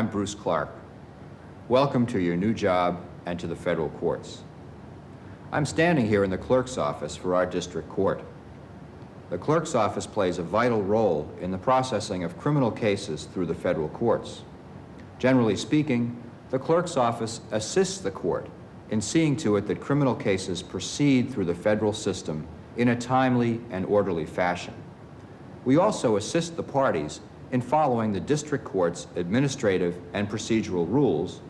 I'm Bruce Clark. Welcome to your new job and to the federal courts. I'm standing here in the clerk's office for our district court. The clerk's office plays a vital role in the processing of criminal cases through the federal courts. Generally speaking, the clerk's office assists the court in seeing to it that criminal cases proceed through the federal system in a timely and orderly fashion. We also assist the parties in following the district court's administrative and procedural rules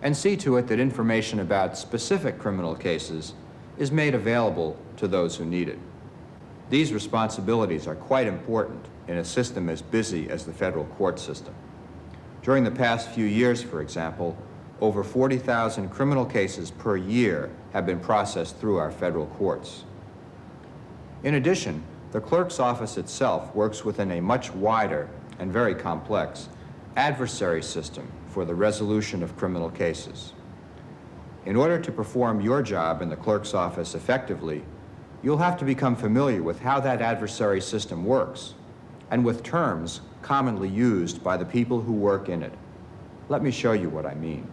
and see to it that information about specific criminal cases is made available to those who need it. These responsibilities are quite important in a system as busy as the federal court system. During the past few years, for example, over 40,000 criminal cases per year have been processed through our federal courts. In addition, the clerk's office itself works within a much wider and very complex adversary system for the resolution of criminal cases. In order to perform your job in the clerk's office effectively, you'll have to become familiar with how that adversary system works and with terms commonly used by the people who work in it. Let me show you what I mean.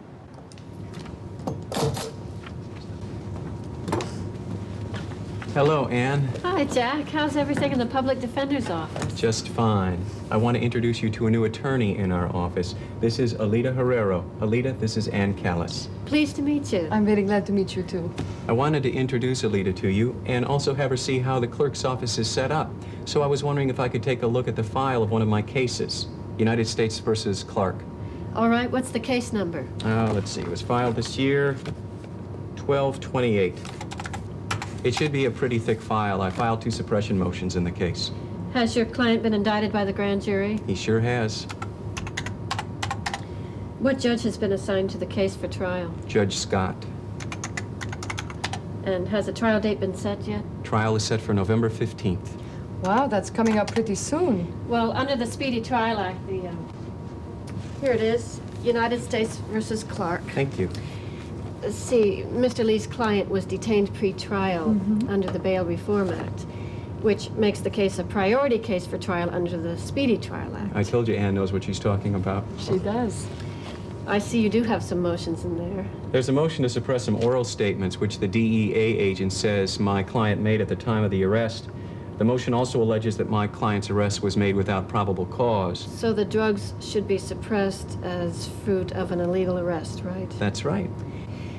Hello, Anne. Hi, Jack. How's everything in the public defender's office? Just fine. I want to introduce you to a new attorney in our office. This is Alita Herrero. Alita, this is Ann Callis. Pleased to meet you. I'm very glad to meet you, too. I wanted to introduce Alita to you and also have her see how the clerk's office is set up. So I was wondering if I could take a look at the file of one of my cases, United States versus Clark. All right, what's the case number? Let's see. It was filed this year, 12/28. It should be a pretty thick file. I filed 2 suppression motions in the case. Has your client been indicted by the grand jury? He sure has. What judge has been assigned to the case for trial? Judge Scott. And has a trial date been set yet? Trial is set for November 15th. Wow, that's coming up pretty soon. Well, under the Speedy Trial Act, here it is, United States versus Clark. Thank you. See, Mr. Lee's client was detained pre-trial under the Bail Reform Act, which makes the case a priority case for trial under the Speedy Trial Act. I told you Ann knows what she's talking about. She does. I see you do have some motions in there. There's a motion to suppress some oral statements which the DEA agent says my client made at the time of the arrest. The motion also alleges that my client's arrest was made without probable cause. So the drugs should be suppressed as fruit of an illegal arrest, right? That's right.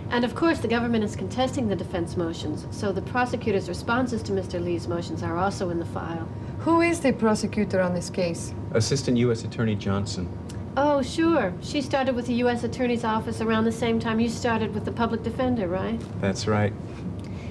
And of course, the government is contesting the defense motions, so the prosecutor's responses to Mr. Lee's motions are also in the file. Who is the prosecutor on this case? Assistant U.S. Attorney Johnson. Oh, sure. She started with the U.S. Attorney's Office around the same time you started with the public defender, right? That's right.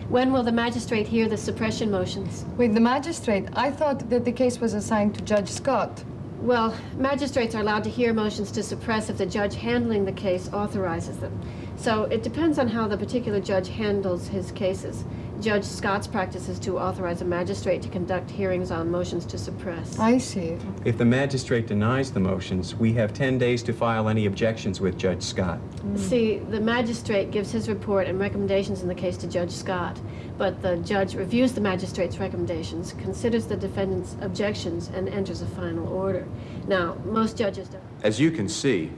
When will the magistrate hear the suppression motions? Wait, the magistrate? I thought that the case was assigned to Judge Scott. Well, magistrates are allowed to hear motions to suppress if the judge handling the case authorizes them. So it depends on how the particular judge handles his cases. Judge Scott's practice is to authorize a magistrate to conduct hearings on motions to suppress. I see. If the magistrate denies the motions, we have 10 days to file any objections with Judge Scott. See, the magistrate gives his report and recommendations in the case to Judge Scott, but the judge reviews the magistrate's recommendations, considers the defendant's objections, and enters a final order. Now, most judges don't. As you can see,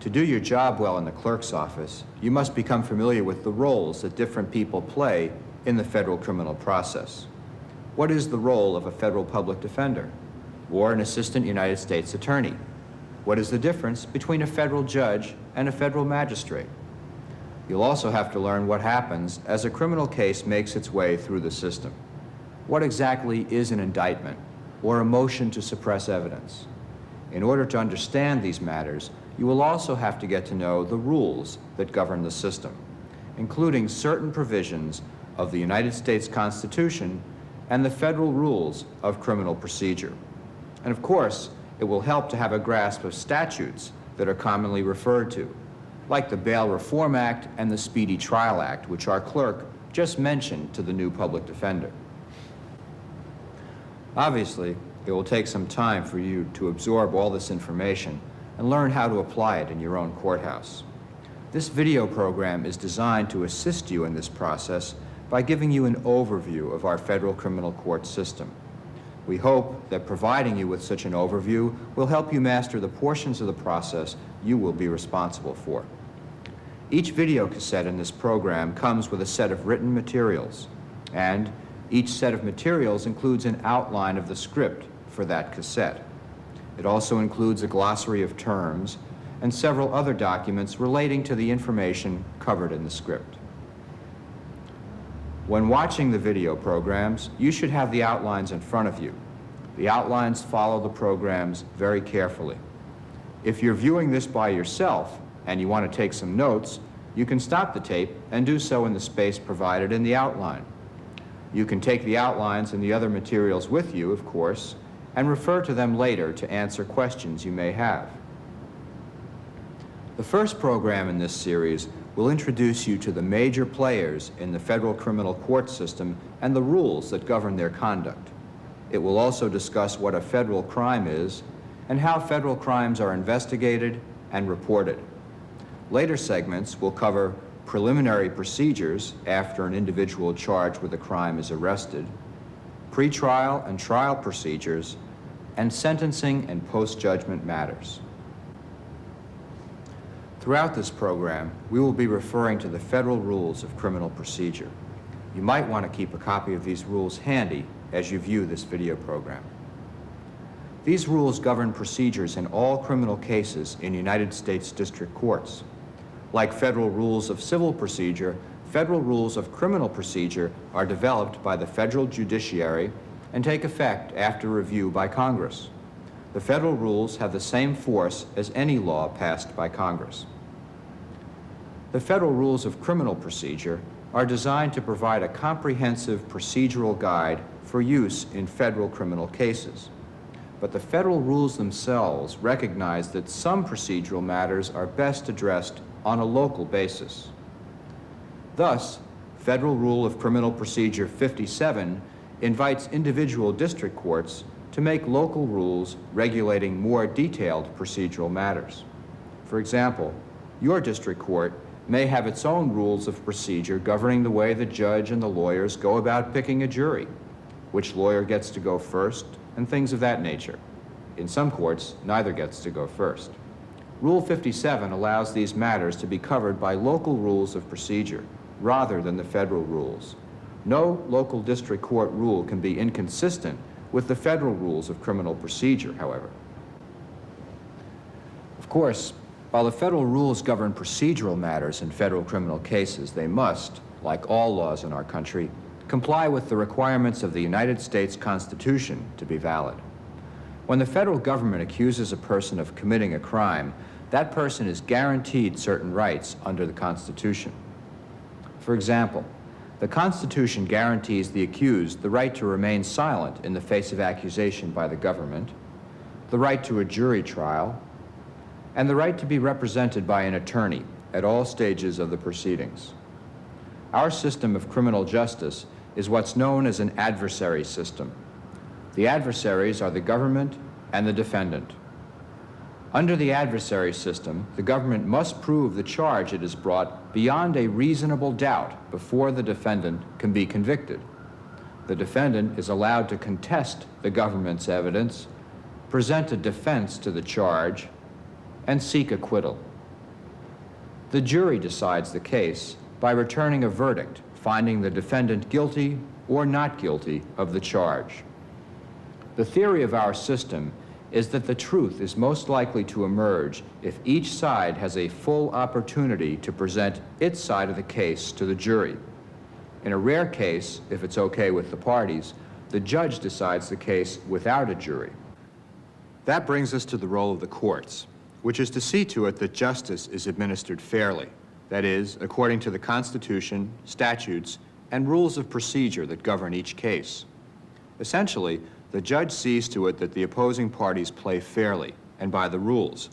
to do your job well in the clerk's office, you must become familiar with the roles that different people play in the federal criminal process. What is the role of a federal public defender or an assistant United States attorney? What is the difference between a federal judge and a federal magistrate? You'll also have to learn what happens as a criminal case makes its way through the system. What exactly is an indictment or a motion to suppress evidence? In order to understand these matters, you will also have to get to know the rules that govern the system, including certain provisions of the United States Constitution and the federal rules of criminal procedure. And of course, it will help to have a grasp of statutes that are commonly referred to, like the Bail Reform Act and the Speedy Trial Act, which our clerk just mentioned to the new public defender. Obviously, it will take some time for you to absorb all this information and learn how to apply it in your own courthouse. This video program is designed to assist you in this process by giving you an overview of our federal criminal court system. We hope that providing you with such an overview will help you master the portions of the process you will be responsible for. Each video cassette in this program comes with a set of written materials, and each set of materials includes an outline of the script for that cassette. It also includes a glossary of terms and several other documents relating to the information covered in the script. When watching the video programs, you should have the outlines in front of you. The outlines follow the programs very carefully. If you're viewing this by yourself and you want to take some notes, you can stop the tape and do so in the space provided in the outline. You can take the outlines and the other materials with you, of course, and refer to them later to answer questions you may have. The first program in this series will introduce you to the major players in the federal criminal court system and the rules that govern their conduct. It will also discuss what a federal crime is and how federal crimes are investigated and reported. Later segments will cover preliminary procedures after an individual charged with a crime is arrested, pretrial and trial procedures, and sentencing and post-judgment matters. Throughout this program, we will be referring to the federal rules of criminal procedure. You might want to keep a copy of these rules handy as you view this video program. These rules govern procedures in all criminal cases in United States district courts. Like federal rules of civil procedure, federal rules of criminal procedure are developed by the federal judiciary and take effect after review by Congress. The federal rules have the same force as any law passed by Congress. The federal rules of criminal procedure are designed to provide a comprehensive procedural guide for use in federal criminal cases. But the federal rules themselves recognize that some procedural matters are best addressed on a local basis. Thus, Federal Rule of Criminal Procedure 57 invites individual district courts to make local rules regulating more detailed procedural matters. For example, your district court may have its own rules of procedure governing the way the judge and the lawyers go about picking a jury, which lawyer gets to go first, and things of that nature. In some courts, neither gets to go first. Rule 57 allows these matters to be covered by local rules of procedure rather than the federal rules. No local district court rule can be inconsistent with the federal rules of criminal procedure, however. Of course, while the federal rules govern procedural matters in federal criminal cases, they must, like all laws in our country, comply with the requirements of the United States Constitution to be valid. When the federal government accuses a person of committing a crime, that person is guaranteed certain rights under the Constitution. For example, the Constitution guarantees the accused the right to remain silent in the face of accusation by the government, the right to a jury trial, and the right to be represented by an attorney at all stages of the proceedings. Our system of criminal justice is what's known as an adversary system. The adversaries are the government and the defendant. Under the adversary system, the government must prove the charge it has brought beyond a reasonable doubt before the defendant can be convicted. The defendant is allowed to contest the government's evidence, present a defense to the charge, and seek acquittal. The jury decides the case by returning a verdict, finding the defendant guilty or not guilty of the charge. The theory of our system is that the truth is most likely to emerge if each side has a full opportunity to present its side of the case to the jury. In a rare case, if it's okay with the parties, the judge decides the case without a jury. That brings us to the role of the courts, which is to see to it that justice is administered fairly, that is, according to the Constitution, statutes, and rules of procedure that govern each case. Essentially, the judge sees to it that the opposing parties play fairly and by the rules.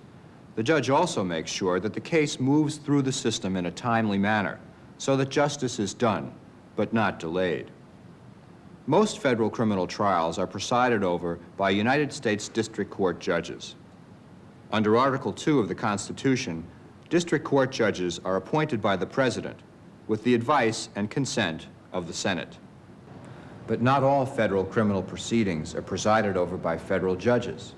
The judge also makes sure that the case moves through the system in a timely manner so that justice is done, but not delayed. Most federal criminal trials are presided over by United States District Court judges. Under Article 2 of the Constitution, district court judges are appointed by the President with the advice and consent of the Senate. But not all federal criminal proceedings are presided over by federal judges.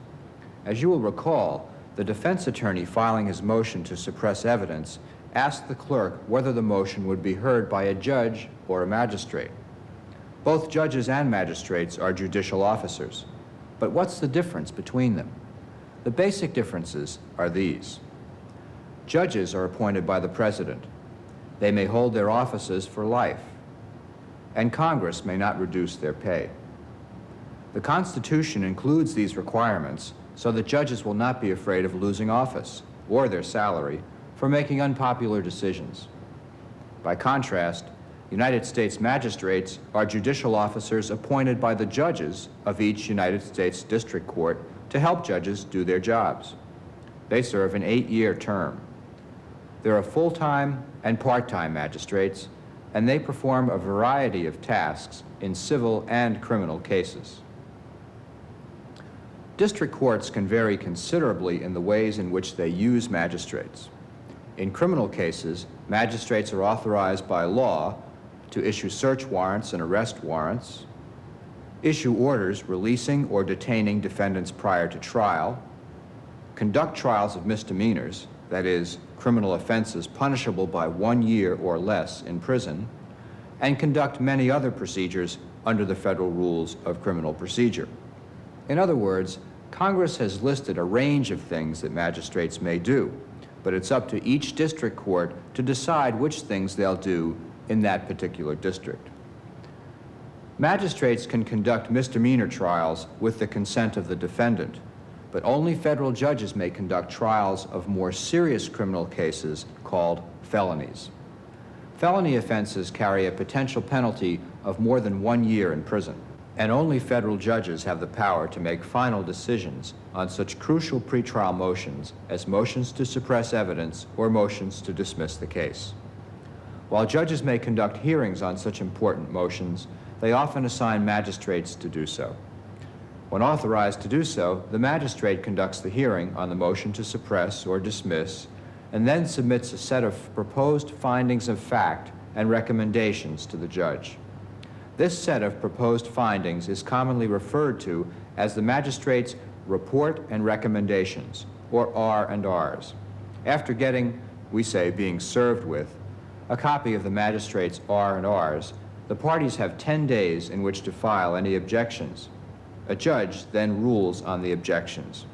As you will recall, the defense attorney filing his motion to suppress evidence asked the clerk whether the motion would be heard by a judge or a magistrate. Both judges and magistrates are judicial officers, but what's the difference between them? The basic differences are these. Judges are appointed by the president. They may hold their offices for life, and Congress may not reduce their pay. The Constitution includes these requirements so that judges will not be afraid of losing office or their salary for making unpopular decisions. By contrast, United States magistrates are judicial officers appointed by the judges of each United States District Court to help judges do their jobs. They serve an 8-year term. There are full-time and part-time magistrates, and they perform a variety of tasks in civil and criminal cases. District courts can vary considerably in the ways in which they use magistrates. In criminal cases, magistrates are authorized by law to issue search warrants and arrest warrants, issue orders releasing or detaining defendants prior to trial, conduct trials of misdemeanors, that is, criminal offenses punishable by 1 year or less in prison, and conduct many other procedures under the federal rules of criminal procedure. In other words, Congress has listed a range of things that magistrates may do, but it's up to each district court to decide which things they'll do in that particular district. Magistrates can conduct misdemeanor trials with the consent of the defendant, but only federal judges may conduct trials of more serious criminal cases called felonies. Felony offenses carry a potential penalty of more than 1 year in prison, and only federal judges have the power to make final decisions on such crucial pretrial motions as motions to suppress evidence or motions to dismiss the case. While judges may conduct hearings on such important motions, they often assign magistrates to do so. When authorized to do so, the magistrate conducts the hearing on the motion to suppress or dismiss, and then submits a set of proposed findings of fact and recommendations to the judge. This set of proposed findings is commonly referred to as the magistrate's report and recommendations, or R&Rs. After getting, we say, being served with, a copy of the magistrate's R&Rs, the parties have 10 days in which to file any objections. A judge then rules on the objections.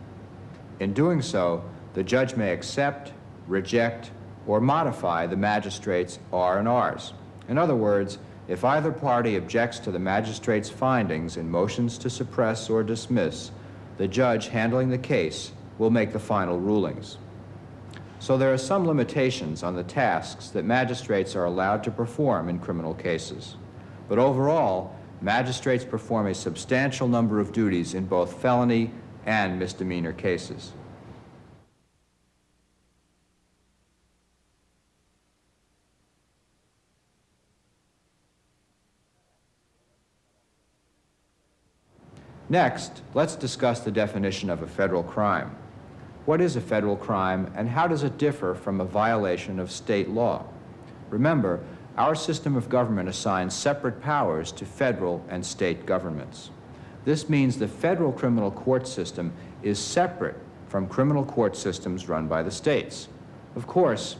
In doing so, the judge may accept, reject, or modify the magistrate's R&Rs. In other words, if either party objects to the magistrate's findings in motions to suppress or dismiss, the judge handling the case will make the final rulings. So there are some limitations on the tasks that magistrates are allowed to perform in criminal cases. But overall, magistrates perform a substantial number of duties in both felony and misdemeanor cases. Next, let's discuss the definition of a federal crime. What is a federal crime, and how does it differ from a violation of state law? Remember, our system of government assigns separate powers to federal and state governments. This means the federal criminal court system is separate from criminal court systems run by the states. Of course,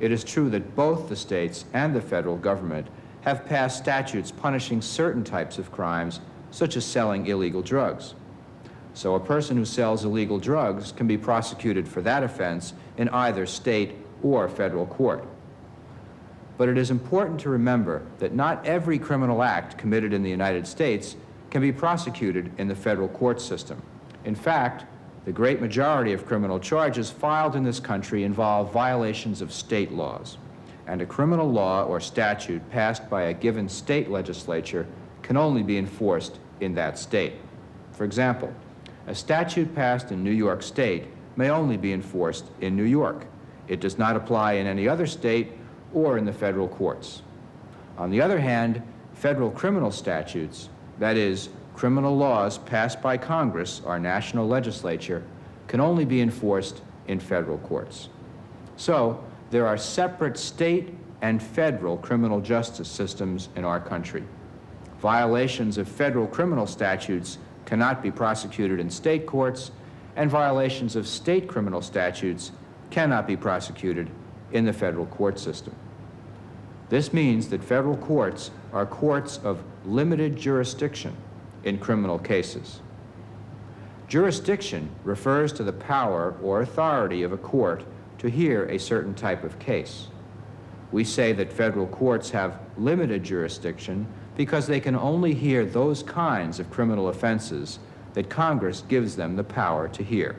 it is true that both the states and the federal government have passed statutes punishing certain types of crimes, such as selling illegal drugs. So a person who sells illegal drugs can be prosecuted for that offense in either state or federal court. But it is important to remember that not every criminal act committed in the United States can be prosecuted in the federal court system. In fact, the great majority of criminal charges filed in this country involve violations of state laws, and a criminal law or statute passed by a given state legislature can only be enforced in that state. For example, a statute passed in New York State may only be enforced in New York. It does not apply in any other state or in the federal courts. On the other hand, federal criminal statutes, that is, criminal laws passed by Congress, our national legislature, can only be enforced in federal courts. So, there are separate state and federal criminal justice systems in our country. Violations of federal criminal statutes cannot be prosecuted in state courts, and violations of state criminal statutes cannot be prosecuted in the federal court system. This means that federal courts are courts of limited jurisdiction in criminal cases. Jurisdiction refers to the power or authority of a court to hear a certain type of case. We say that federal courts have limited jurisdiction because they can only hear those kinds of criminal offenses that Congress gives them the power to hear.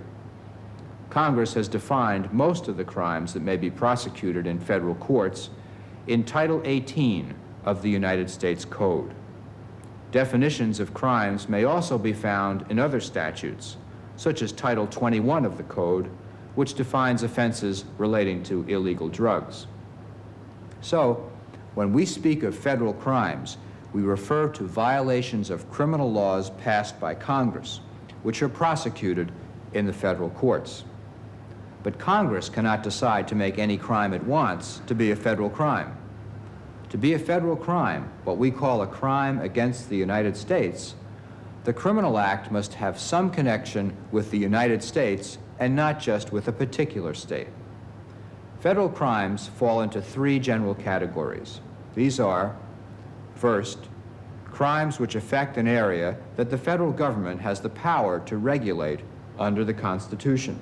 Congress has defined most of the crimes that may be prosecuted in federal courts in Title 18 of the United States Code. Definitions of crimes may also be found in other statutes, such as Title 21 of the Code, which defines offenses relating to illegal drugs. So, when we speak of federal crimes, we refer to violations of criminal laws passed by Congress, which are prosecuted in the federal courts. But Congress cannot decide to make any crime it wants to be a federal crime. To be a federal crime, what we call a crime against the United States, the criminal act must have some connection with the United States and not just with a particular state. Federal crimes fall into three general categories. These are, first, crimes which affect an area that the federal government has the power to regulate under the Constitution.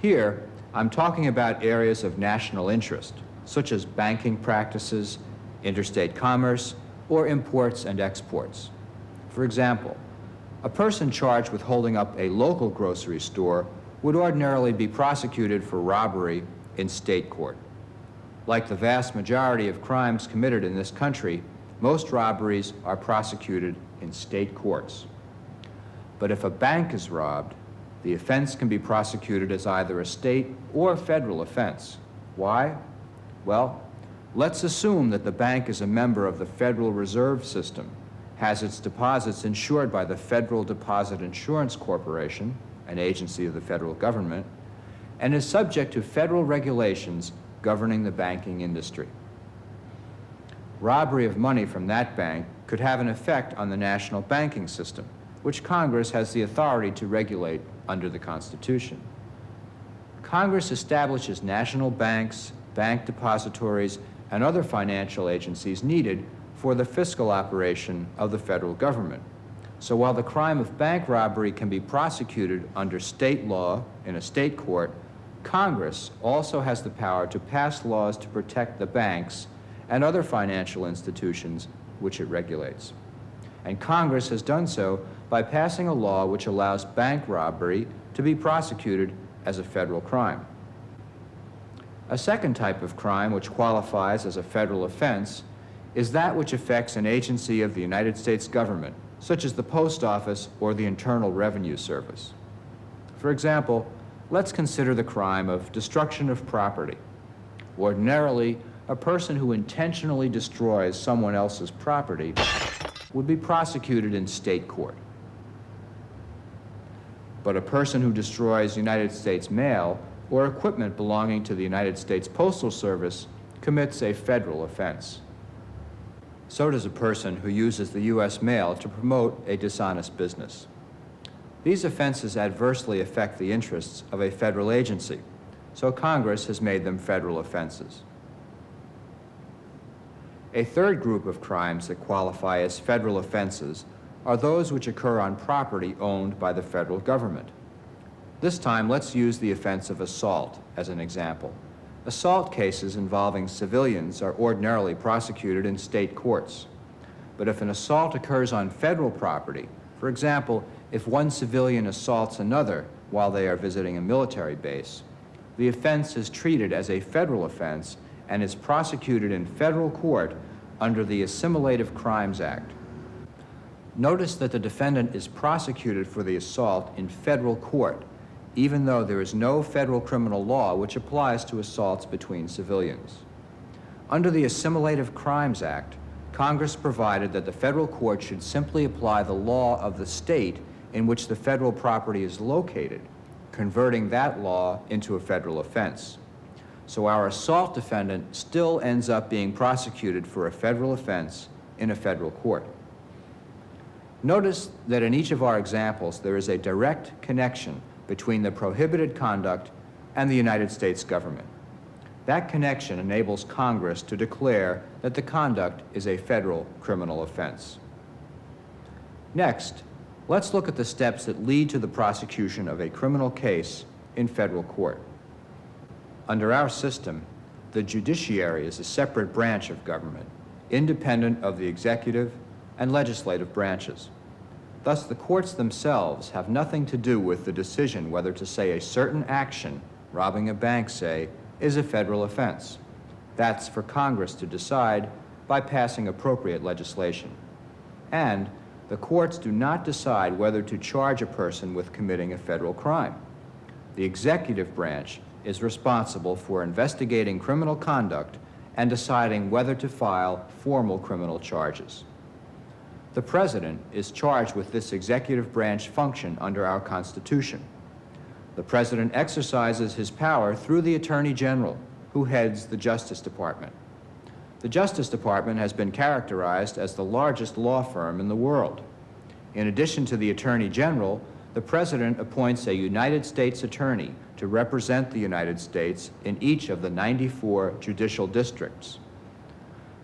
Here, I'm talking about areas of national interest, such as banking practices, interstate commerce, or imports and exports. For example, a person charged with holding up a local grocery store would ordinarily be prosecuted for robbery in state court. Like the vast majority of crimes committed in this country, most robberies are prosecuted in state courts. But if a bank is robbed, the offense can be prosecuted as either a state or federal offense. Why? Well, let's assume that the bank is a member of the Federal Reserve System, has its deposits insured by the Federal Deposit Insurance Corporation, an agency of the federal government, and is subject to federal regulations governing the banking industry. Robbery of money from that bank could have an effect on the national banking system, which Congress has the authority to regulate under the Constitution. Congress establishes national banks, bank depositories, and other financial agencies needed for the fiscal operation of the federal government. So while the crime of bank robbery can be prosecuted under state law in a state court, Congress also has the power to pass laws to protect the banks and other financial institutions which it regulates. And Congress has done so by passing a law which allows bank robbery to be prosecuted as a federal crime. A second type of crime which qualifies as a federal offense is that which affects an agency of the United States government, such as the Post Office or the Internal Revenue Service. For example, let's consider the crime of destruction of property. Ordinarily, a person who intentionally destroys someone else's property would be prosecuted in state court. But a person who destroys United States mail or equipment belonging to the United States Postal Service commits a federal offense. So does a person who uses the U.S. mail to promote a dishonest business. These offenses adversely affect the interests of a federal agency, so Congress has made them federal offenses. A third group of crimes that qualify as federal offenses are those which occur on property owned by the federal government. This time, let's use the offense of assault as an example. Assault cases involving civilians are ordinarily prosecuted in state courts. But if an assault occurs on federal property, for example, if one civilian assaults another while they are visiting a military base, the offense is treated as a federal offense and is prosecuted in federal court under the Assimilative Crimes Act. Notice that the defendant is prosecuted for the assault in federal court, even though there is no federal criminal law which applies to assaults between civilians. Under the Assimilative Crimes Act, Congress provided that the federal court should simply apply the law of the state in which the federal property is located, converting that law into a federal offense. So our assault defendant still ends up being prosecuted for a federal offense in a federal court. Notice that in each of our examples, there is a direct connection between the prohibited conduct and the United States government. That connection enables Congress to declare that the conduct is a federal criminal offense. Next, let's look at the steps that lead to the prosecution of a criminal case in federal court. Under our system, the judiciary is a separate branch of government, independent of the executive and legislative branches. Thus, the courts themselves have nothing to do with the decision whether to say a certain action, robbing a bank, say, is a federal offense. That's for Congress to decide by passing appropriate legislation. And the courts do not decide whether to charge a person with committing a federal crime. The executive branch is responsible for investigating criminal conduct and deciding whether to file formal criminal charges. The President is charged with this executive branch function under our Constitution. The President exercises his power through the Attorney General, who heads the Justice Department. The Justice Department has been characterized as the largest law firm in the world. In addition to the Attorney General, the President appoints a United States Attorney to represent the United States in each of the 94 judicial districts.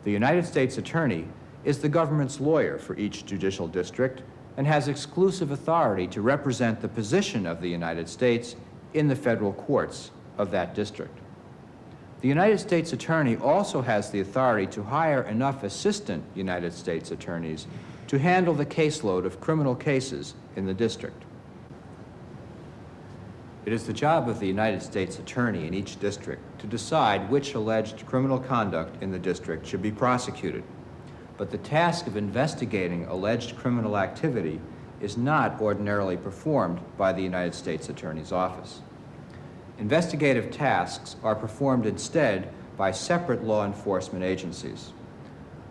The United States Attorney is the government's lawyer for each judicial district and has exclusive authority to represent the position of the United States in the federal courts of that district. The United States Attorney also has the authority to hire enough assistant United States attorneys to handle the caseload of criminal cases in the district. It is the job of the United States Attorney in each district to decide which alleged criminal conduct in the district should be prosecuted. But the task of investigating alleged criminal activity is not ordinarily performed by the United States Attorney's Office. Investigative tasks are performed instead by separate law enforcement agencies.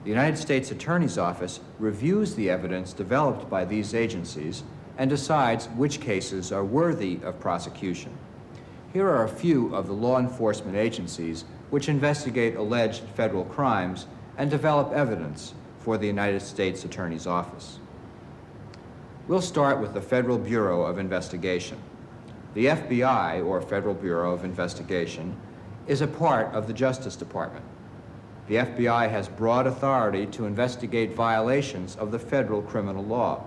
The United States Attorney's Office reviews the evidence developed by these agencies and decides which cases are worthy of prosecution. Here are a few of the law enforcement agencies which investigate alleged federal crimes and develop evidence for the United States Attorney's Office. We'll start with the Federal Bureau of Investigation. The FBI, or Federal Bureau of Investigation, is a part of the Justice Department. The FBI has broad authority to investigate violations of the federal criminal law.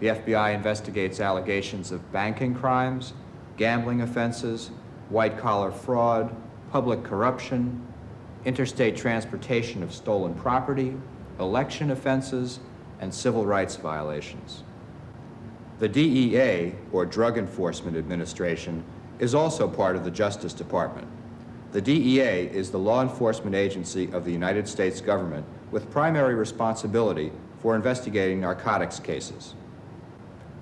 The FBI investigates allegations of banking crimes, gambling offenses, white-collar fraud, public corruption, interstate transportation of stolen property, election offenses, and civil rights violations. The DEA, or Drug Enforcement Administration, is also part of the Justice Department. The DEA is the law enforcement agency of the United States government with primary responsibility for investigating narcotics cases.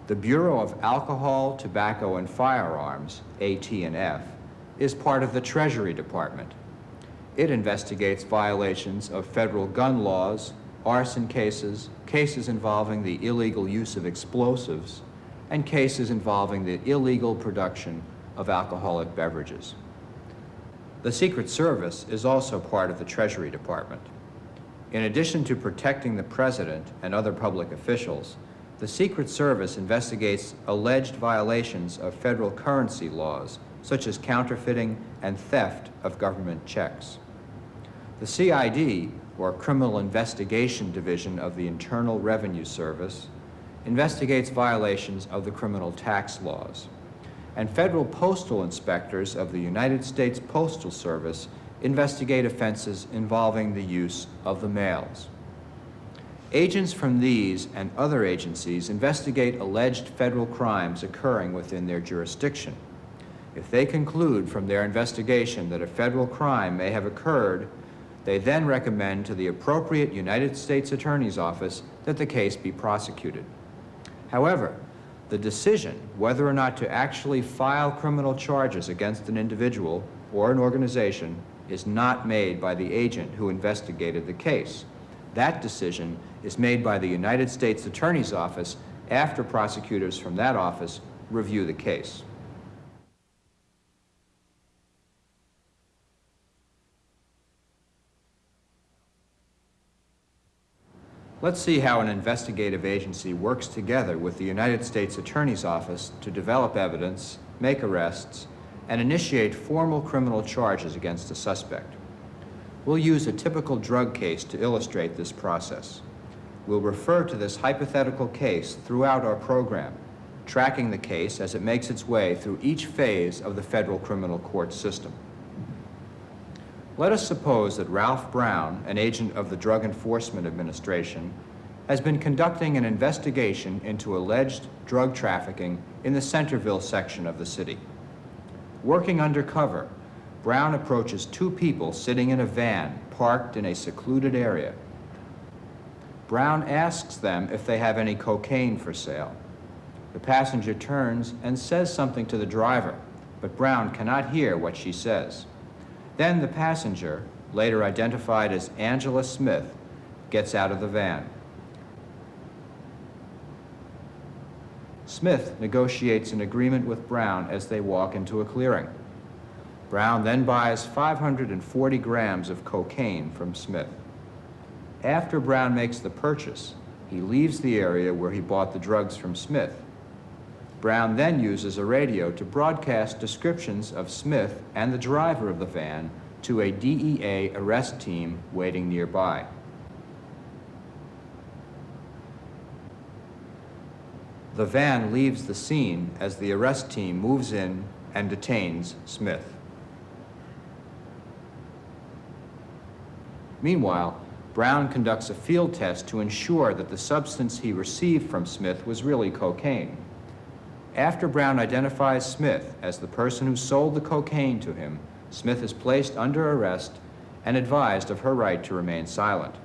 The Bureau of Alcohol, Tobacco, and Firearms, AT&F, is part of the Treasury Department. It investigates violations of federal gun laws, arson cases, cases involving the illegal use of explosives, and cases involving the illegal production of alcoholic beverages. The Secret Service is also part of the Treasury Department. In addition to protecting the President and other public officials, the Secret Service investigates alleged violations of federal currency laws, such as counterfeiting and theft of government checks. The CID, or Criminal Investigation Division of the Internal Revenue Service, investigates violations of the criminal tax laws. And federal postal inspectors of the United States Postal Service investigate offenses involving the use of the mails. Agents from these and other agencies investigate alleged federal crimes occurring within their jurisdiction. If they conclude from their investigation that a federal crime may have occurred, they then recommend to the appropriate United States Attorney's Office that the case be prosecuted. However, the decision whether or not to actually file criminal charges against an individual or an organization is not made by the agent who investigated the case. That decision is made by the United States Attorney's Office after prosecutors from that office review the case. Let's see how an investigative agency works together with the United States Attorney's Office to develop evidence, make arrests, and initiate formal criminal charges against a suspect. We'll use a typical drug case to illustrate this process. We'll refer to this hypothetical case throughout our program, tracking the case as it makes its way through each phase of the federal criminal court system. Let us suppose that Ralph Brown, an agent of the Drug Enforcement Administration, has been conducting an investigation into alleged drug trafficking in the Centerville section of the city. Working undercover, Brown approaches two people sitting in a van parked in a secluded area. Brown asks them if they have any cocaine for sale. The passenger turns and says something to the driver, but Brown cannot hear what she says. Then the passenger, later identified as Angela Smith, gets out of the van. Smith negotiates an agreement with Brown as they walk into a clearing. Brown then buys 540 grams of cocaine from Smith. After Brown makes the purchase, he leaves the area where he bought the drugs from Smith. Brown then uses a radio to broadcast descriptions of Smith and the driver of the van to a DEA arrest team waiting nearby. The van leaves the scene as the arrest team moves in and detains Smith. Meanwhile, Brown conducts a field test to ensure that the substance he received from Smith was really cocaine. After Brown identifies Smith as the person who sold the cocaine to him, Smith is placed under arrest and advised of her right to remain silent.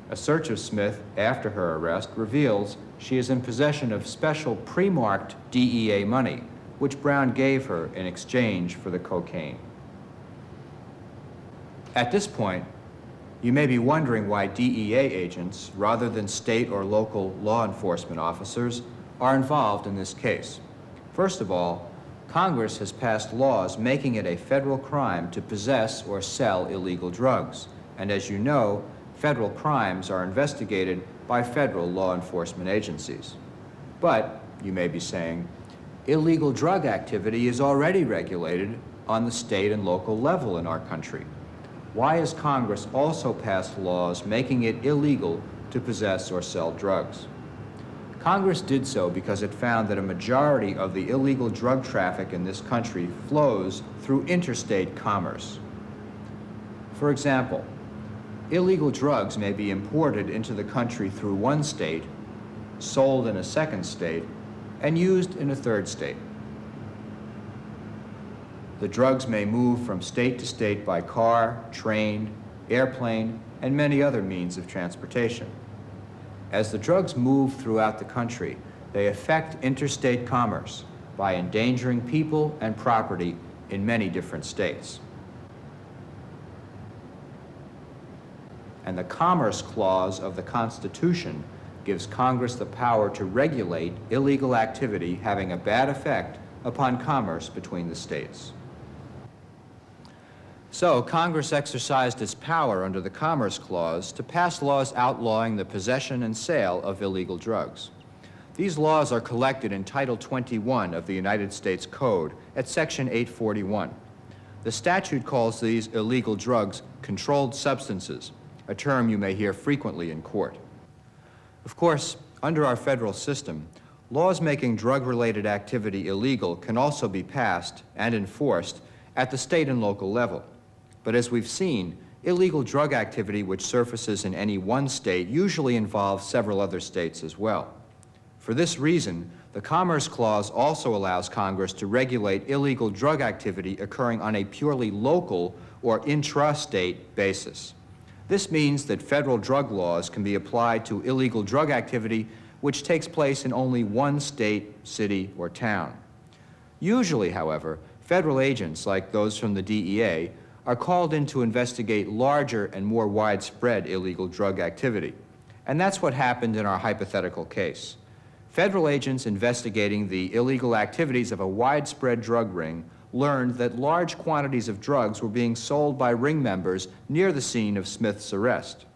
A search of Smith after her arrest reveals she is in possession of special pre-marked DEA money, which Brown gave her in exchange for the cocaine. At this point, you may be wondering why DEA agents, rather than state or local law enforcement officers, are involved in this case. First of all, Congress has passed laws making it a federal crime to possess or sell illegal drugs. And as you know, federal crimes are investigated by federal law enforcement agencies. But, you may be saying, illegal drug activity is already regulated on the state and local level in our country. Why has Congress also passed laws making it illegal to possess or sell drugs? Congress did so because it found that a majority of the illegal drug traffic in this country flows through interstate commerce. For example, illegal drugs may be imported into the country through one state, sold in a second state, and used in a third state. The drugs may move from state to state by car, train, airplane, and many other means of transportation. As the drugs move throughout the country, they affect interstate commerce by endangering people and property in many different states. And the Commerce Clause of the Constitution gives Congress the power to regulate illegal activity having a bad effect upon commerce between the states. So, Congress exercised its power under the Commerce Clause to pass laws outlawing the possession and sale of illegal drugs. These laws are collected in Title 21 of the United States Code at Section 841. The statute calls these illegal drugs controlled substances, a term you may hear frequently in court. Of course, under our federal system, laws making drug-related activity illegal can also be passed and enforced at the state and local level. But as we've seen, illegal drug activity which surfaces in any one state usually involves several other states as well. For this reason, the Commerce Clause also allows Congress to regulate illegal drug activity occurring on a purely local or intra-state basis. This means that federal drug laws can be applied to illegal drug activity which takes place in only one state, city, or town. Usually, however, federal agents, like those from the DEA, are called in to investigate larger and more widespread illegal drug activity. And that's what happened in our hypothetical case. Federal agents investigating the illegal activities of a widespread drug ring learned that large quantities of drugs were being sold by ring members near the scene of Smith's arrest.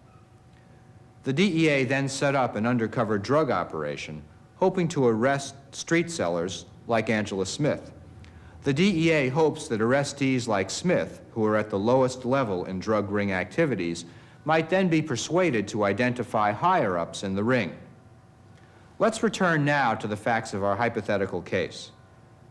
The DEA then set up an undercover drug operation, hoping to arrest street sellers like Angela Smith. The DEA hopes that arrestees like Smith, who are at the lowest level in drug ring activities, might then be persuaded to identify higher-ups in the ring. Let's return now to the facts of our hypothetical case.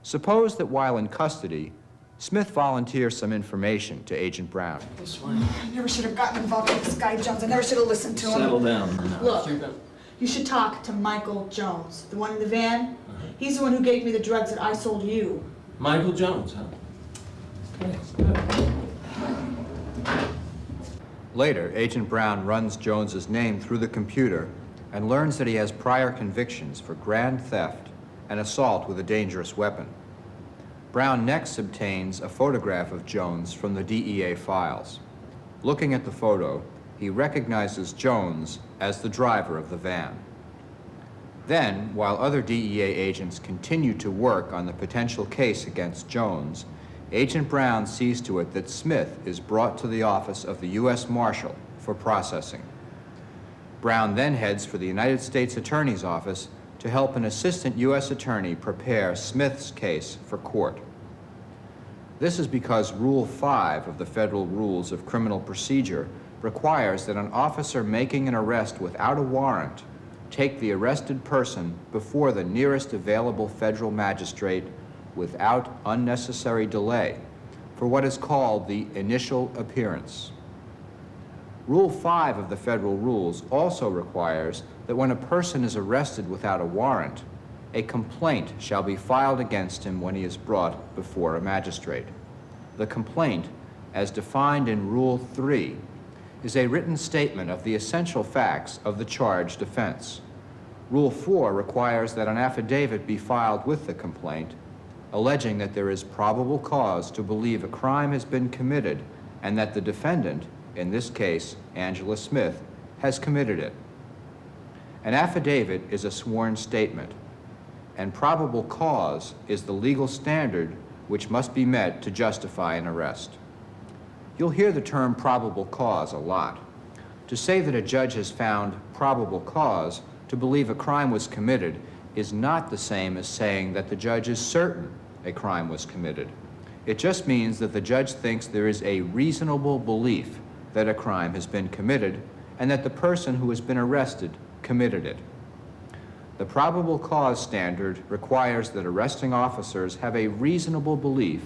Suppose that while in custody, Smith volunteers some information to Agent Brown. This one. I never should have gotten involved with this guy, Jones. I never should have listened to him. Settle down. Look, you should talk to Michael Jones, the one in the van. He's the one who gave me the drugs that I sold you. Michael Jones, huh? Okay, good. Later, Agent Brown runs Jones's name through the computer and learns that he has prior convictions for grand theft and assault with a dangerous weapon. Brown next obtains a photograph of Jones from the DEA files. Looking at the photo, he recognizes Jones as the driver of the van. Then, while other DEA agents continue to work on the potential case against Jones, Agent Brown sees to it that Smith is brought to the office of the U.S. Marshal for processing. Brown then heads for the United States Attorney's Office to help an assistant U.S. attorney prepare Smith's case for court. This is because Rule 5 of the Federal Rules of Criminal Procedure requires that an officer making an arrest without a warrant take the arrested person before the nearest available federal magistrate without unnecessary delay for what is called the initial appearance. Rule 5 of the Federal Rules also requires that when a person is arrested without a warrant, a complaint shall be filed against him when he is brought before a magistrate. The complaint, as defined in Rule 3, is a written statement of the essential facts of the charged offense. Rule 4 requires that an affidavit be filed with the complaint, alleging that there is probable cause to believe a crime has been committed and that the defendant, in this case, Angela Smith, has committed it. An affidavit is a sworn statement, and probable cause is the legal standard which must be met to justify an arrest. You'll hear the term probable cause a lot. To say that a judge has found probable cause to believe a crime was committed is not the same as saying that the judge is certain a crime was committed. It just means that the judge thinks there is a reasonable belief that a crime has been committed and that the person who has been arrested committed it. The probable cause standard requires that arresting officers have a reasonable belief,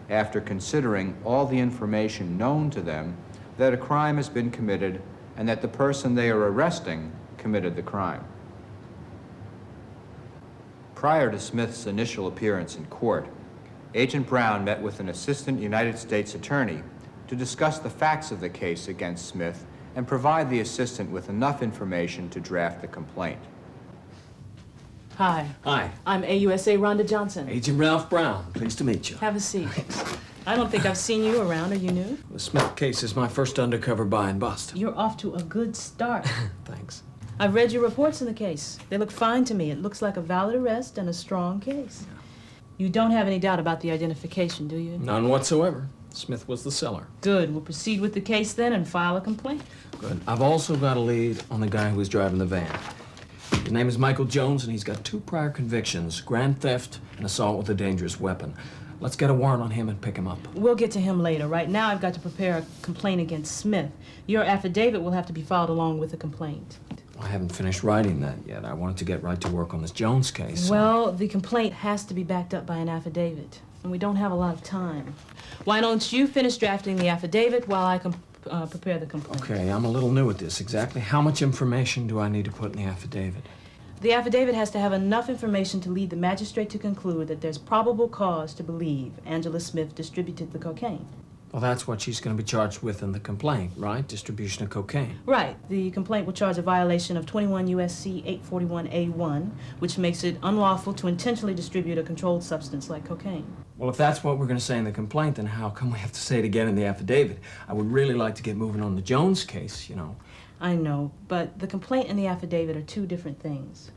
after considering all the information known to them, that a crime has been committed and that the person they are arresting committed the crime. Prior to Smith's initial appearance in court, Agent Brown met with an assistant United States attorney to discuss the facts of the case against Smith and provide the assistant with enough information to draft the complaint. Hi. Hi. I'm AUSA Rhonda Johnson. Agent Ralph Brown. Pleased to meet you. Have a seat. I don't think I've seen you around. Are you new? The Smith case is my first undercover buy and bust. You're off to a good start. Thanks. I've read your reports in the case. They look fine to me. It looks like a valid arrest and a strong case. You don't have any doubt about the identification, do you? None whatsoever. Smith was the seller. Good. We'll proceed with the case then and file a complaint. Good. I've also got a lead on the guy who was driving the van. His name is Michael Jones, and he's got 2 prior convictions, grand theft and assault with a dangerous weapon. Let's get a warrant on him and pick him up. We'll get to him later. Right now, I've got to prepare a complaint against Smith. Your affidavit will have to be filed along with the complaint. I haven't finished writing that yet. I wanted to get right to work on this Jones case. so- Well, the complaint has to be backed up by an affidavit, and we don't have a lot of time. Why don't you finish drafting the affidavit while I prepare the complaint? Okay, I'm a little new at this. Exactly how much information do I need to put in the affidavit? The affidavit has to have enough information to lead the magistrate to conclude that there's probable cause to believe Angela Smith distributed the cocaine. Well, that's what she's going to be charged with in the complaint, right? Distribution of cocaine. Right. The complaint will charge a violation of 21 U.S.C. 841A1, which makes it unlawful to intentionally distribute a controlled substance like cocaine. Well, if that's what we're going to say in the complaint, then how come we have to say it again in the affidavit? I would really like to get moving on the Jones case, you know. I know, but the complaint and the affidavit are 2 different things.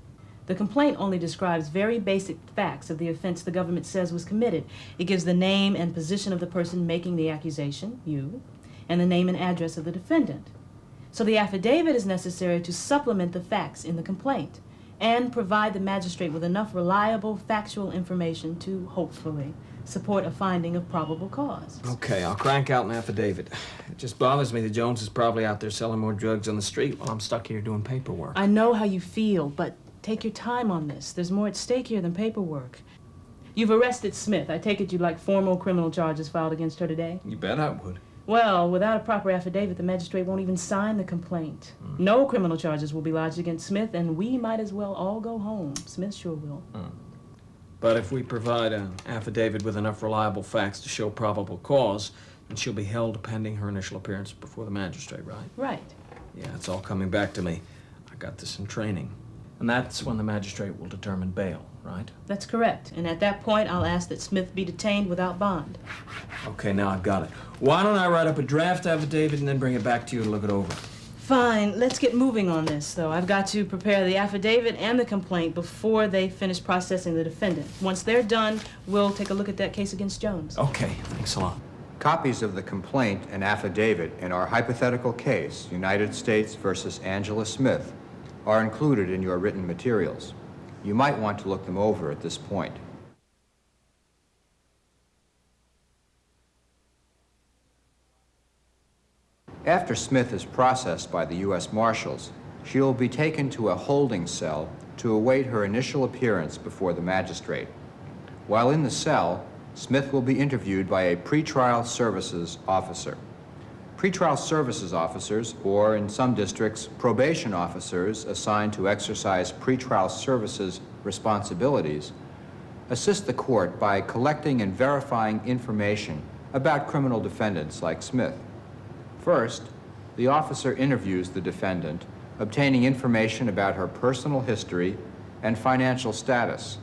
The complaint only describes very basic facts of the offense the government says was committed. It gives the name and position of the person making the accusation, you, and the name and address of the defendant. So the affidavit is necessary to supplement the facts in the complaint and provide the magistrate with enough reliable factual information to, hopefully, support a finding of probable cause. Okay, I'll crank out an affidavit. It just bothers me that Jones is probably out there selling more drugs on the street while I'm stuck here doing paperwork. I know how you feel, but take your time on this. There's more at stake here than paperwork. You've arrested Smith. I take it you'd like formal criminal charges filed against her today? You bet I would. Well, without a proper affidavit, the magistrate won't even sign the complaint. No criminal charges will be lodged against Smith, and we might as well all go home. Smith sure will. But if we provide an affidavit with enough reliable facts to show probable cause, then she'll be held pending her initial appearance before the magistrate, right? Right. Yeah, it's all coming back to me. I got this in training. And that's when the magistrate will determine bail, right? That's correct. And at that point, I'll ask that Smith be detained without bond. Okay, now I've got it. Why don't I write up a draft affidavit and then bring it back to you to look it over? Fine. Let's get moving on this, though. I've got to prepare the affidavit and the complaint before they finish processing the defendant. Once they're done, we'll take a look at that case against Jones. Okay, thanks a lot. Copies of the complaint and affidavit in our hypothetical case, United States versus Angela Smith, are included in your written materials. You might want to look them over at this point. After Smith is processed by the U.S. Marshals, she will be taken to a holding cell to await her initial appearance before the magistrate. While in the cell, Smith will be interviewed by a pretrial services officer. Pretrial services officers, or in some districts, probation officers assigned to exercise pretrial services responsibilities, assist the court by collecting and verifying information about criminal defendants like Smith. First, the officer interviews the defendant, obtaining information about her personal history and financial status.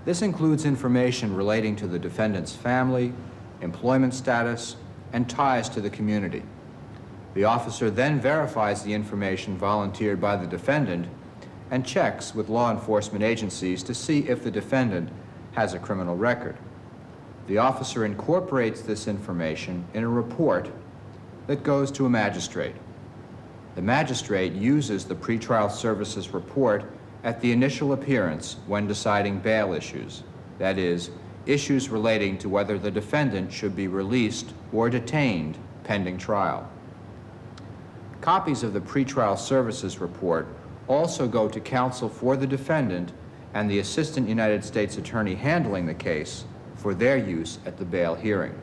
This includes information relating to the defendant's family, employment status, and ties to the community. The officer then verifies the information volunteered by the defendant and checks with law enforcement agencies to see if the defendant has a criminal record. The officer incorporates this information in a report that goes to a magistrate. The magistrate uses the pretrial services report at the initial appearance when deciding bail issues, that is, issues relating to whether the defendant should be released or detained pending trial. Copies of the pretrial services report also go to counsel for the defendant and the Assistant United States Attorney handling the case for their use at the bail hearing.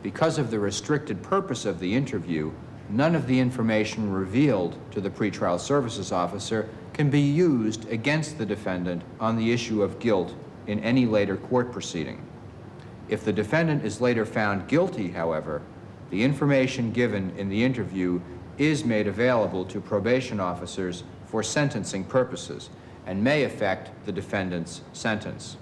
Because of the restricted purpose of the interview, none of the information revealed to the pretrial services officer can be used against the defendant on the issue of guilt in any later court proceeding. If the defendant is later found guilty, however, the information given in the interview is made available to probation officers for sentencing purposes and may affect the defendant's sentence.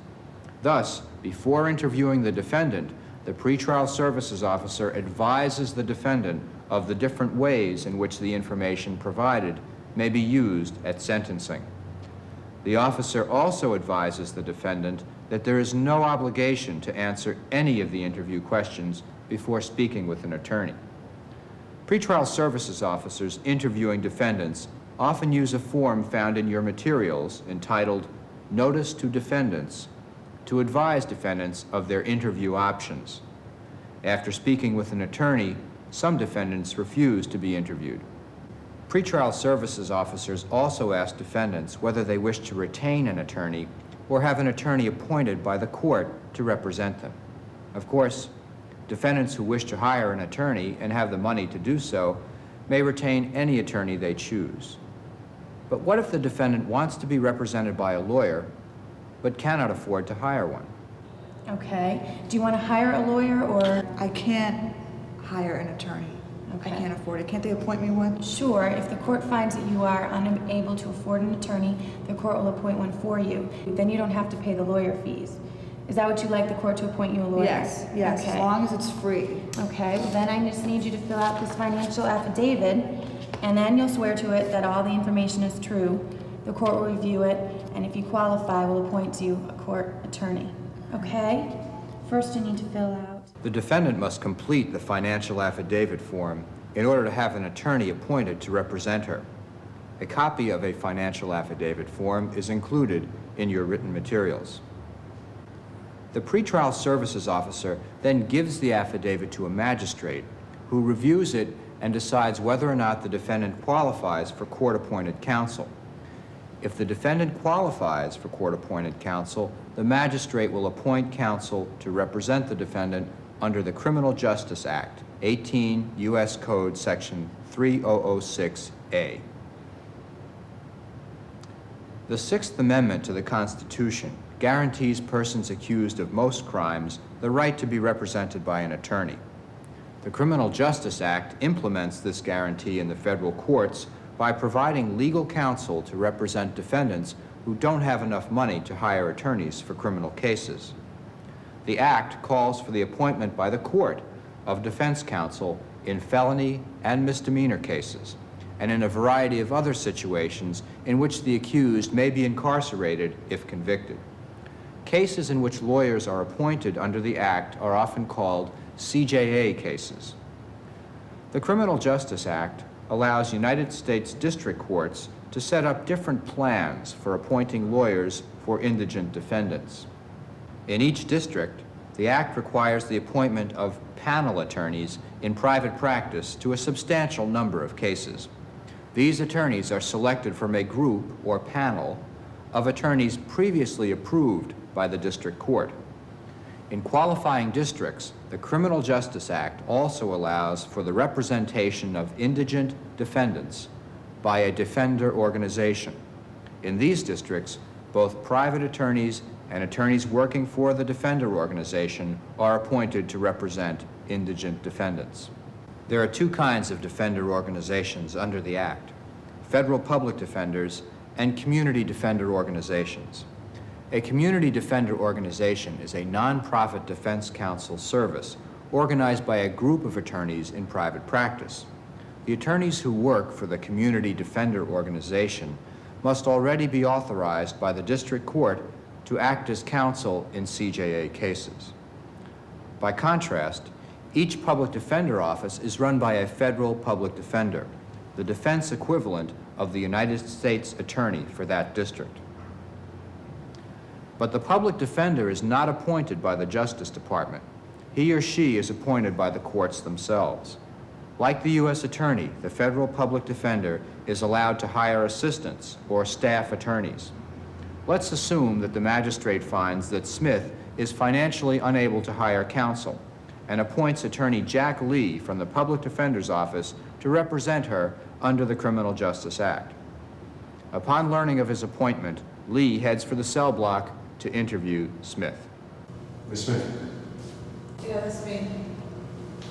Thus, before interviewing the defendant, the pretrial services officer advises the defendant of the different ways in which the information provided may be used at sentencing. The officer also advises the defendant that there is no obligation to answer any of the interview questions before speaking with an attorney. Pretrial services officers interviewing defendants often use a form found in your materials entitled Notice to Defendants to advise defendants of their interview options. After speaking with an attorney, some defendants refuse to be interviewed. Pretrial services officers also ask defendants whether they wish to retain an attorney or have an attorney appointed by the court to represent them. Of course, defendants who wish to hire an attorney and have the money to do so may retain any attorney they choose. But what if the defendant wants to be represented by a lawyer but cannot afford to hire one? Okay. Do you want to hire a lawyer or? I can't hire an attorney. Okay. I can't afford it. Can't they appoint me one? Sure. If the court finds that you are unable to afford an attorney, the court will appoint one for you. Then you don't have to pay the lawyer fees. Is that what you'd like the court to appoint you a lawyer? Yes, yes, Okay. as long as it's free. Okay, well then I just need you to fill out this financial affidavit, and then you'll swear to it that all the information is true. The court will review it, and if you qualify, we'll appoint you a court attorney. Okay? First you need to fill out. The defendant must complete the financial affidavit form in order to have an attorney appointed to represent her. A copy of a financial affidavit form is included in your written materials. The pretrial services officer then gives the affidavit to a magistrate who reviews it and decides whether or not the defendant qualifies for court-appointed counsel. If the defendant qualifies for court-appointed counsel, the magistrate will appoint counsel to represent the defendant under the Criminal Justice Act, 18 U.S. Code Section 3006A. The Sixth Amendment to the Constitution guarantees persons accused of most crimes the right to be represented by an attorney. The Criminal Justice Act implements this guarantee in the federal courts by providing legal counsel to represent defendants who don't have enough money to hire attorneys for criminal cases. The Act calls for the appointment by the court of defense counsel in felony and misdemeanor cases, and in a variety of other situations in which the accused may be incarcerated if convicted. Cases in which lawyers are appointed under the Act are often called CJA cases. The Criminal Justice Act allows United States district courts to set up different plans for appointing lawyers for indigent defendants. In each district, the Act requires the appointment of panel attorneys in private practice to a substantial number of cases. These attorneys are selected from a group or panel of attorneys previously approved by the district court. In qualifying districts, the Criminal Justice Act also allows for the representation of indigent defendants by a defender organization. In these districts, both private attorneys and attorneys working for the defender organization are appointed to represent indigent defendants. There are two kinds of defender organizations under the Act: federal public defenders and community defender organizations. A community defender organization is a nonprofit defense counsel service organized by a group of attorneys in private practice. The attorneys who work for the community defender organization must already be authorized by the district court to act as counsel in CJA cases. By contrast, each public defender office is run by a federal public defender, the defense equivalent of the United States attorney for that district. But the public defender is not appointed by the Justice Department. He or she is appointed by the courts themselves. Like the U.S. attorney, the federal public defender is allowed to hire assistants or staff attorneys. Let's assume that the magistrate finds that Smith is financially unable to hire counsel and appoints attorney Jack Lee from the Public Defender's Office to represent her under the Criminal Justice Act. Upon learning of his appointment, Lee heads for the cell block to interview Smith. Miss Smith. Yeah, that's me.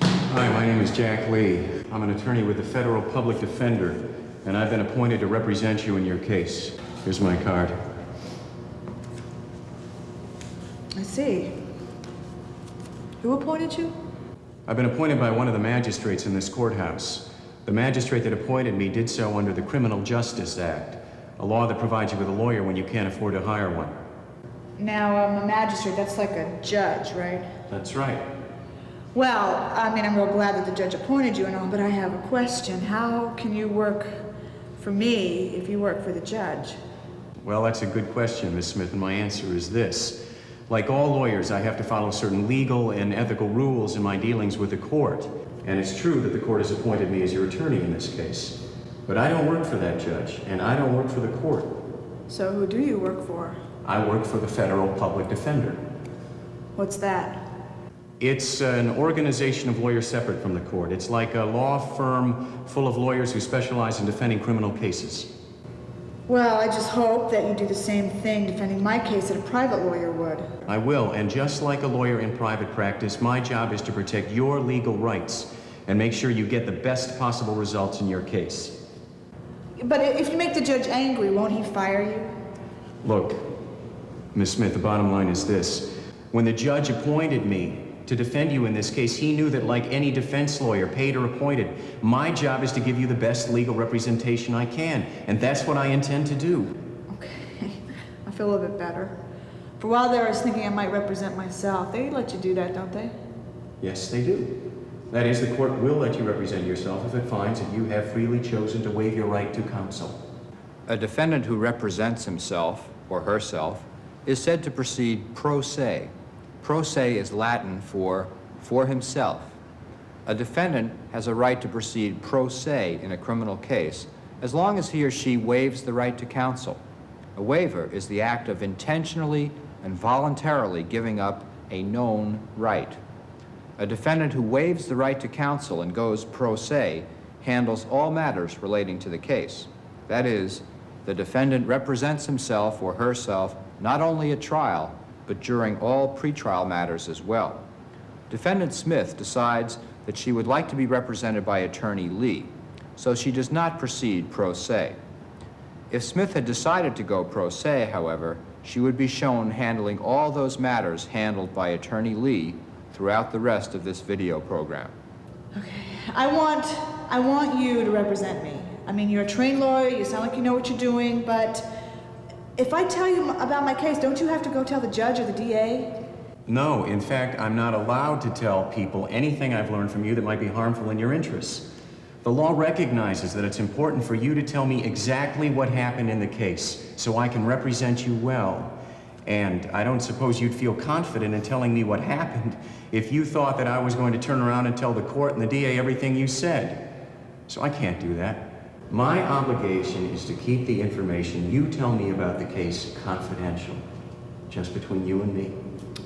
Hi, my name is Jack Lee. I'm an attorney with the Federal Public Defender, and I've been appointed to represent you in your case. Here's my card. I see. Who appointed you? I've been appointed by one of the magistrates in this courthouse. The magistrate that appointed me did so under the Criminal Justice Act, a law that provides you with a lawyer when you can't afford to hire one. Now, a magistrate, that's like a judge, right? That's right. Well, I mean, I'm real glad that the judge appointed you and all, but I have a question. How can you work for me if you work for the judge? Well, that's a good question, Miss Smith, and my answer is this. Like all lawyers, I have to follow certain legal and ethical rules in my dealings with the court. And it's true that the court has appointed me as your attorney in this case. But I don't work for that judge, and I don't work for the court. So who do you work for? I work for the Federal Public Defender. What's that? It's an organization of lawyers separate from the court. It's like a law firm full of lawyers who specialize in defending criminal cases. Well, I just hope that you do the same thing defending my case that a private lawyer would. I will, and just like a lawyer in private practice, my job is to protect your legal rights and make sure you get the best possible results in your case. But if you make the judge angry, won't he fire you? Look, Miss Smith, the bottom line is this. When the judge appointed me to defend you in this case, he knew that like any defense lawyer, paid or appointed, my job is to give you the best legal representation I can, and that's what I intend to do. Okay, I feel a little bit better. For a while there, I was thinking I might represent myself. They let you do that, don't they? Yes, they do. That is, the court will let you represent yourself if it finds that you have freely chosen to waive your right to counsel. A defendant who represents himself or herself is said to proceed pro se. Pro se is Latin for himself. A defendant has a right to proceed pro se in a criminal case as long as he or she waives the right to counsel. A waiver is the act of intentionally and voluntarily giving up a known right. A defendant who waives the right to counsel and goes pro se handles all matters relating to the case. That is, the defendant represents himself or herself not only at trial, but during all pretrial matters as well. Defendant Smith decides that she would like to be represented by attorney Lee, so she does not proceed pro se. If Smith had decided to go pro se, however, she would be shown handling all those matters handled by attorney Lee throughout the rest of this video program. Okay, I want you to represent me. I mean, you're a trained lawyer, you sound like you know what you're doing, but if I tell you about my case, don't you have to go tell the judge or the DA? No, in fact, I'm not allowed to tell people anything I've learned from you that might be harmful in your interests. The law recognizes that it's important for you to tell me exactly what happened in the case so I can represent you well. And I don't suppose you'd feel confident in telling me what happened if you thought that I was going to turn around and tell the court and the DA everything you said. So I can't do that. My obligation is to keep the information you tell me about the case confidential, just between you and me.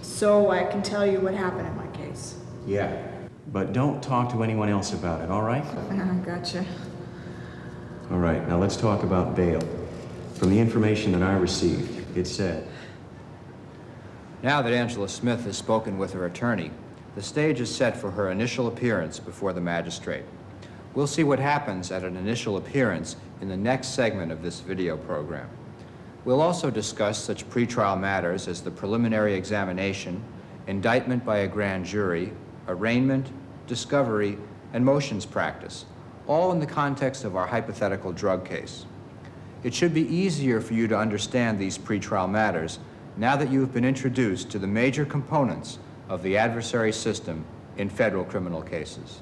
So I can tell you what happened in my case. Yeah, but don't talk to anyone else about it, all right? Gotcha. All right, now let's talk about bail. From the information that I received, it said, Now that Angela Smith has spoken with her attorney, the stage is set for her initial appearance before the magistrate. We'll see what happens at an initial appearance in the next segment of this video program. We'll also discuss such pretrial matters as the preliminary examination, indictment by a grand jury, arraignment, discovery, and motions practice, all in the context of our hypothetical drug case. It should be easier for you to understand these pretrial matters now that you have been introduced to the major components of the adversary system in federal criminal cases.